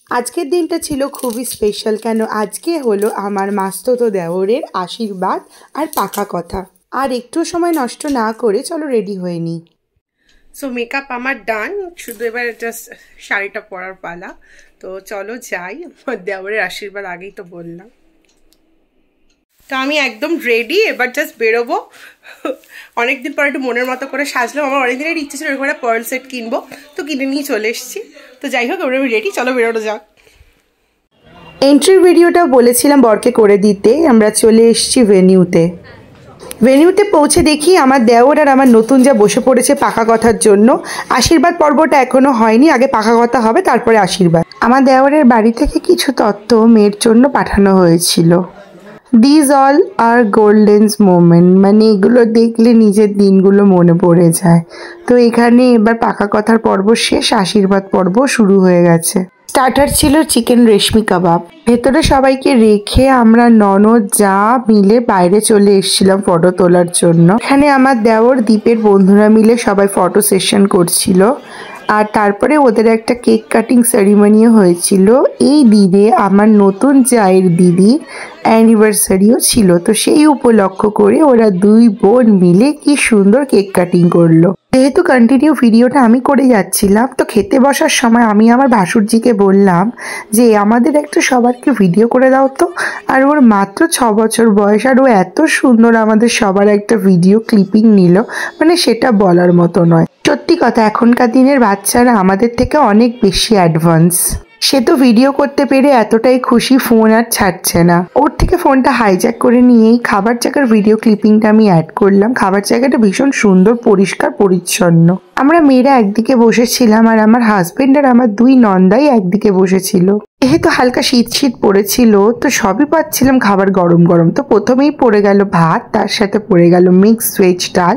আজকের দিনটা ছিল খুবই স্পেশাল। কেন আজকে হলো আমার মাস্ততো দেওরের আশীর্বাদ আর পাকা কথা। আর একটু সময় নষ্ট না করে চলো রেডি হয়ে নিই। সো মেকআপ আমার ডান, শুধু এবার জাস্ট শাড়িটা পরার পালা। তো চলো যাই, আমার দেওরের আশীর্বাদ আগেই তো বললাম। তো আমি একদম রেডি, এবার জাস্ট বেরোবো। অনেকদিন পর একটু মনের মতো করে সাজলাম। আমার অনেকদিনের ইচ্ছে ছিল এরকম একটা পার্ল সেট কিনবো, তো কিনে নিয়ে চলে এসেছি। তো যাই হোক, এবার আমি রেডি, চলো বেরোনো যাক। এন্ট্রির ভিডিওটা বলেছিলাম বরকে করে দিতে। আমরা চলে এসেছি ভেনিউতে পৌঁছে দেখি আমার দেওর আর আমার নতুন যা বসে পড়েছে পাকা কথার জন্য। আশীর্বাদ পর্বটা এখনো হয়নি, আগে পাকা কথা হবে তারপরে আশীর্বাদ। আমার দেওরের বাড়ি থেকে কিছু তত্ত্ব মেয়ের জন্য পাঠানো হয়েছিল। These all are golden moment, মানে এগুলো দেখলে নিজের দিনগুলো মনে পড়ে যায়। তো এখানে এবার পাকা কথার পর্ব শেষ, আশীর্বাদ পর্ব শুরু হয়ে গেছে। স্টার্টার ছিল চিকেন রেশমি কাবাব। ভেতরে সবাইকে রেখে আমরা ননদ যা মিলে বাইরে চলে এসেছিলাম ফটো তোলার জন্য। এখানে আমার দেওর দ্বীপের বন্ধুরা মিলে সবাই ফটো সেশন করছিল। আর তারপরে ওদের একটা কেক কাটিং সেরিমনিও হয়েছিল। এই দিনে আমার নতুন জায়ের দিদির অ্যানিভার্সারিও ছিল, তো সেই উপলক্ষ করে ওরা দুই বোন মিলে কি সুন্দর কেক কাটিং করলো। যেহেতু কন্টিনিউ ভিডিওটা আমি করে যাচ্ছিলাম, তো খেতে বসার সময় আমি আমার ভাসুরজিকে বললাম যে আমাদের একটু সবারকে ভিডিও করে দাও তো। আর ওর মাত্র 6 বছর বয়স, আর ও এত সুন্দর আমাদের সবার একটা ভিডিও ক্লিপিং নিল, মানে সেটা বলার মতো নয়। সত্যি কথা, এখনকার দিনের বাচ্চারা আমাদের থেকে অনেক বেশি অ্যাডভান্স। সে তো ভিডিও করতে পেরে এতটাই খুশি, ফোন আর ছাড়ছে না। ওর থেকে ফোনটা হাইজ্যাক করে নিয়েই খাবার জায়গার ভিডিও ক্লিপিংটা আমি অ্যাড করলাম। খাবার জায়গাটা ভীষণ সুন্দর, পরিষ্কার পরিচ্ছন্ন। আমরা মেয়েরা একদিকে বসেছিলাম আর আমার হাজবেন্ড আর আমার দুই নন্দাই একদিকে বসেছিল। যেহেতু হালকা শীত শীত পড়েছিল, তো সবই পাচ্ছিলাম খাবার গরম গরম। তো প্রথমেই পড়ে গেল ভাত, তার সাথে পড়ে গেল মিক্সড ভেজ ডাল,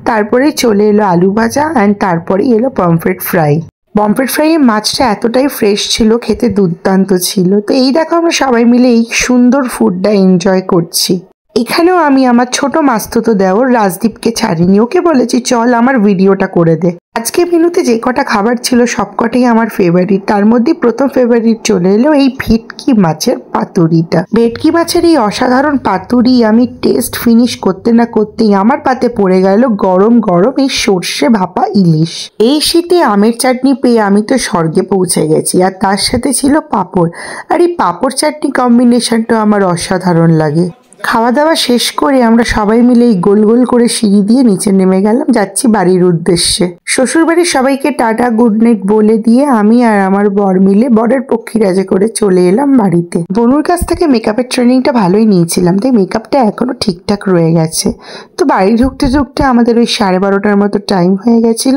তারপরে চলে এলো আলু ভাজা, অ্যান্ড তারপরে এলো পমফ্রেট ফ্রাই। পমফ্রেট ফ্রাইয়ের মাছটা এতটাই ফ্রেশ ছিল, খেতে দুর্দান্ত ছিল। তো এই দেখো আমরা সবাই মিলে এই সুন্দর ফুডটা এনজয় করছি। এখানেও আমি আমার ছোট মাস্তুতো দেওর রাজদীপকে ছাড়িনি, ওকে বলেছি চল আমার ভিডিওটা করে দে। আজকে মেনুতে যে কটা খাবার ছিল সবকটাই আমার ফেভারিট। তার মধ্যে প্রথম ফেভারিট চলে এলো এই ভেটকি মাছের পাতুরিটা। ভেটকি মাছের এই অসাধারণ পাতুরি আমি টেস্ট ফিনিশ করতে না করতেই আমার পাতে পড়ে গেল গরম গরম এই সর্ষে ভাপা ইলিশ। এই শীতে আমের চাটনি পেয়ে আমি তো স্বর্গে পৌঁছে গেছি। আর তার সাথে ছিল পাঁপড়, আর এই পাঁপড় চাটনি কম্বিনেশনটা আমার অসাধারণ লাগে। খাওয়া দাওয়া শেষ করে আমরা সবাই মিলে এই গোল গোল করে সিঁড়ি দিয়ে নিচে নেমে গেলাম, যাচ্ছি বাড়ির উদ্দেশ্যে। শ্বশুরবাড়ির সবাইকে টাটা গুড নাইট বলে দিয়ে আমি আর আমার বর মিলে বরের পক্ষীরাজে করে চলে এলাম বাড়িতে। বনুর কাছ থেকে মেকআপের ট্রেনিংটা ভালোই নিয়েছিলাম, তাই মেকআপটা এখনো ঠিকঠাক রয়ে গেছে। তো বাড়ি ঢুকতে ঢুকতে আমাদের ওই 12:30টার মতো টাইম হয়ে গেছিল।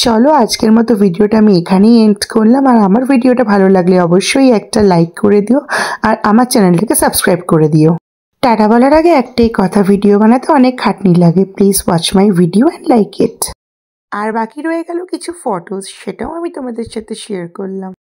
চলো আজকের মতো ভিডিওটা আমি এখানেই এন্ড করলাম। আর আমার ভিডিওটা ভালো লাগলে অবশ্যই একটা লাইক করে দিও, আর আমার চ্যানেলটাকে সাবস্ক্রাইব করে দিও। টাটা বলার আগে একটাই কথা, ভিডিও বানাতে অনেক খাটনি লাগে। Please watch my video and like it. আর বাকি রয়ে গেল কিছু ফটোজ, সেটাও আমি তোমাদের সাথে শেয়ার করলাম।